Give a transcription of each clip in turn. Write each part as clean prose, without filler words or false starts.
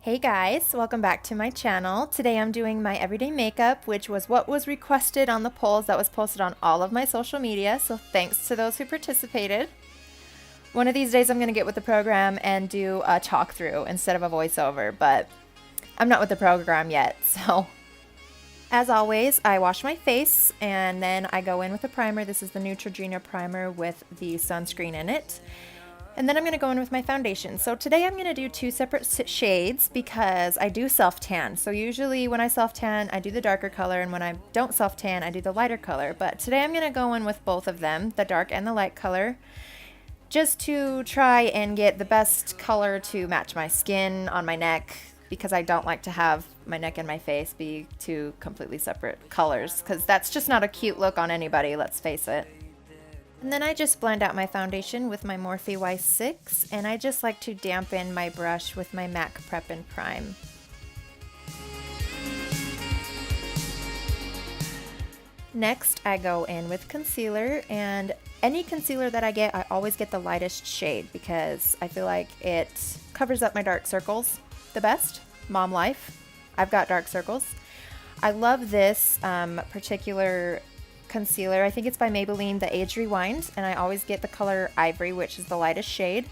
Hey guys, welcome back to my channel. Today I'm doing my everyday makeup, which was what was requested on the polls that was posted on all of my social media, so thanks to those who participated. One of these days I'm going to get with the program and do a talk through instead of a voiceover, but I'm not with the program yet, so. As always, I wash my face and then I go in with a primer. This is the Neutrogena primer with the sunscreen in it. And then I'm going to go in with my foundation. So today I'm going to do two separate shades because I do self-tan. So usually when I self-tan, I do the darker color, and when I don't self-tan, I do the lighter color. But today I'm going to go in with both of them, the dark and the light color, just to try and get the best color to match my skin on my neck, because I don't like to have my neck and my face be two completely separate colors, because that's just not a cute look on anybody, let's face it. And then I just blend out my foundation with my Morphe Y6, and I just like to dampen my brush with my MAC Prep and Prime. Next, I go in with concealer, and any concealer that I get, I always get the lightest shade because I feel like it covers up my dark circles the best. Mom life. I've got dark circles. I love this particular concealer. I think it's by Maybelline, the Age Rewind, and I always get the color Ivory, which is the lightest shade.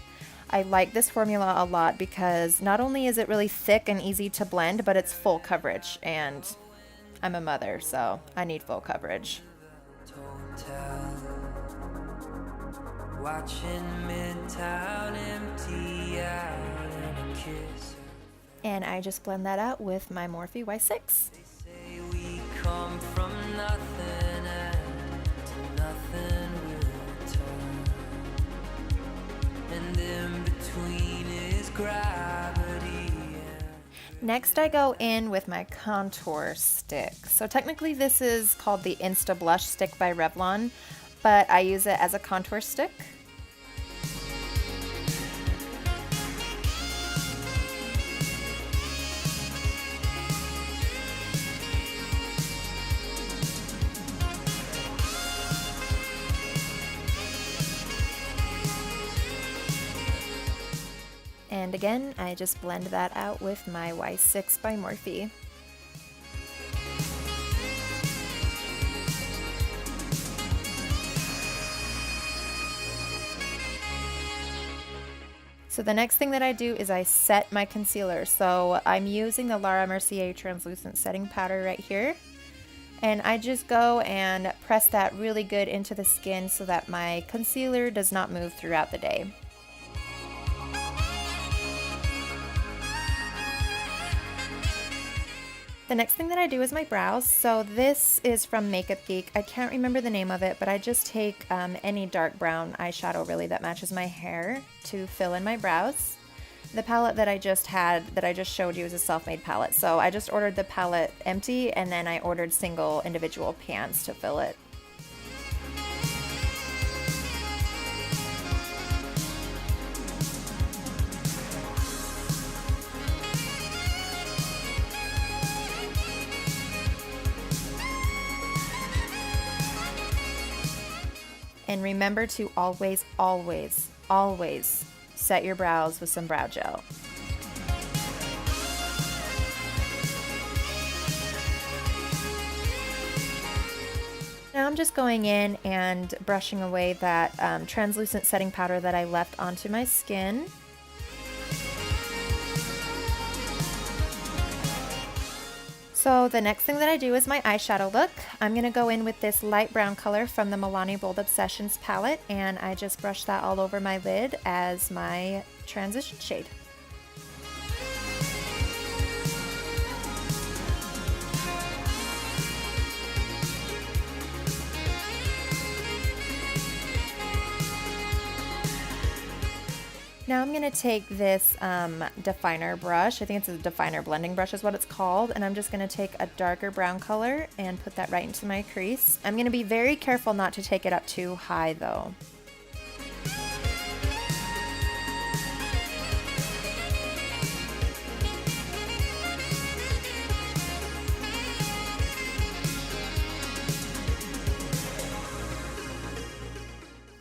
I like this formula a lot because not only is it really thick and easy to blend, but it's full coverage, and I'm a mother, so I need full coverage. And I just blend that out with my Morphe Y6. Next I go in with my contour stick. So technically this is called the Insta-Blush stick by Revlon, but I use it as a contour stick. And again, I just blend that out with my Y6 by Morphe. So the next thing that I do is I set my concealer. So I'm using the Mercier translucent setting powder right here. And I just go and press that really good into the skin so that my concealer does not move throughout the day. The next thing that I do is my brows. So this is from Makeup Geek. I can't remember the name of it, but I just take any dark brown eyeshadow really that matches my hair to fill in my brows. The palette that I just showed you is a self-made palette. So I just ordered the palette empty, and then I ordered single individual pans to fill it. And remember to always, always, always set your brows with some brow gel. Now I'm just going in and brushing away that translucent setting powder that I left onto my skin. So the next thing that I do is my eyeshadow look. I'm going to go in with this light brown color from the Milani Bold Obsessions palette, and I just brush that all over my lid as my transition shade. Now I'm going to take this definer brush. I think it's a definer blending brush is what it's called. And I'm just going to take a darker brown color and put that right into my crease. I'm going to be very careful not to take it up too high though.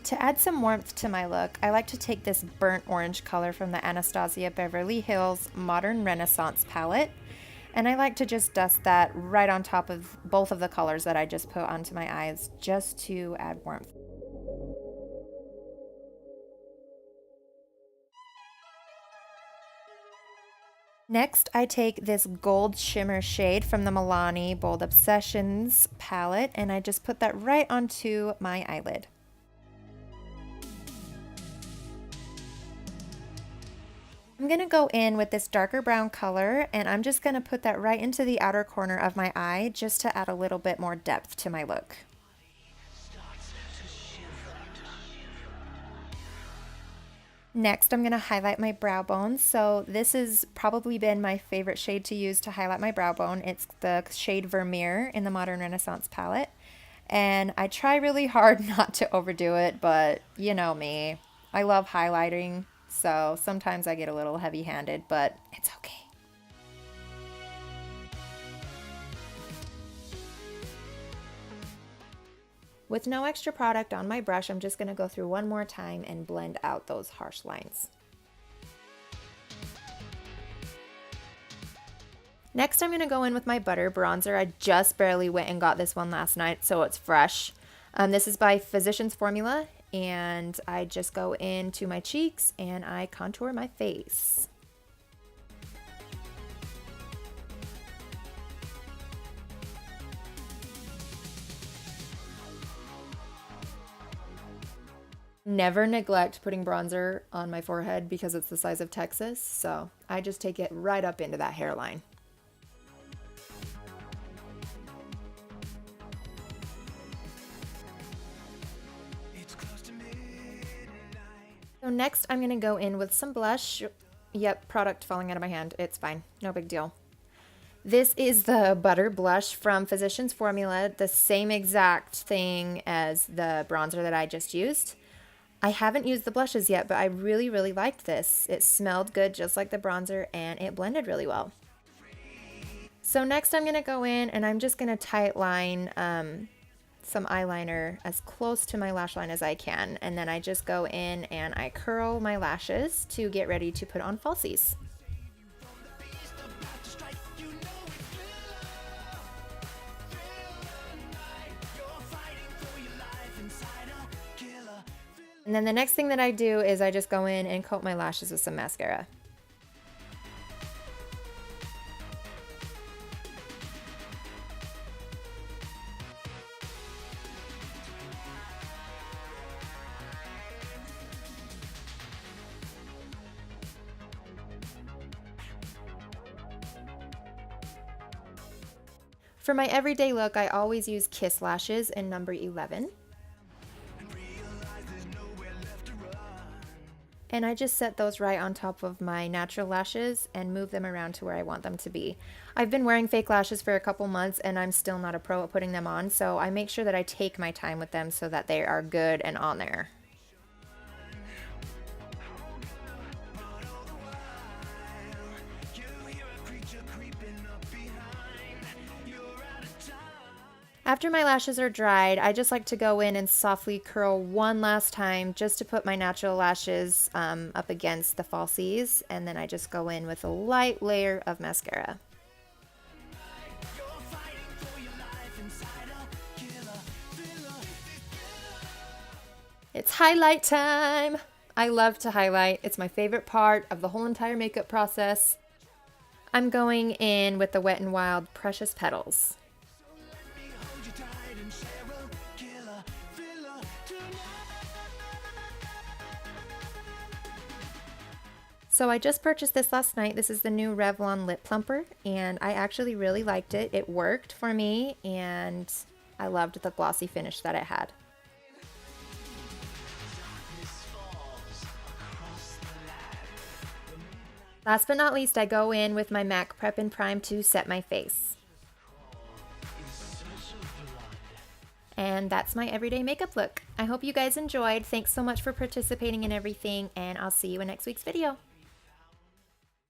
To add some warmth to my look, I like to take this burnt orange color from the Anastasia Beverly Hills Modern Renaissance palette, and I like to just dust that right on top of both of the colors that I just put onto my eyes just to add warmth. Next, I take this gold shimmer shade from the Milani Bold Obsessions palette, and I just put that right onto my eyelid. I'm going to go in with this darker brown color, and I'm just going to put that right into the outer corner of my eye just to add a little bit more depth to my look. Next, I'm going to highlight my brow bone. So this has probably been my favorite shade to use to highlight my brow bone. It's the shade Vermeer in the Modern Renaissance palette. And I try really hard not to overdo it, but you know me. I love highlighting, so sometimes I get a little heavy-handed, but it's okay. With no extra product on my brush, I'm just going to go through one more time and blend out those harsh lines. Next, I'm going to go in with my Butter bronzer. I just barely went and got this one last night, so it's fresh. This is by Physicians Formula, and I just go into my cheeks and I contour my face. Never neglect putting bronzer on my forehead because it's the size of Texas, so I just take it right up into that hairline. So next I'm going to go in with some blush. Yep, product falling out of my hand. It's fine. No big deal. This is the Butter blush from Physicians Formula, the same exact thing as the bronzer that I just used. I haven't used the blushes yet, but I really, really liked this. It smelled good just like the bronzer, and it blended really well. So next I'm going to go in and I'm just going to tight line some eyeliner as close to my lash line as I can. And then I just go in and I curl my lashes to get ready to put on falsies. And then the next thing that I do is I just go in and coat my lashes with some mascara. For my everyday look, I always use Kiss lashes in number 11. And I just set those right on top of my natural lashes and move them around to where I want them to be. I've been wearing fake lashes for a couple months and I'm still not a pro at putting them on, so I make sure that I take my time with them so that they are good and on there. After my lashes are dried, I just like to go in and softly curl one last time just to put my natural lashes up against the falsies, and then I just go in with a light layer of mascara. It's highlight time! I love to highlight. It's my favorite part of the whole entire makeup process. I'm going in with the Wet n Wild Precious Petals. So I just purchased this last night. This is the new Revlon Lip Plumper, and I actually really liked it. It worked for me, and I loved the glossy finish that it had. Last but not least, I go in with my MAC Prep and Prime to set my face. And that's my everyday makeup look. I hope you guys enjoyed. Thanks so much for participating in everything, and I'll see you in next week's video.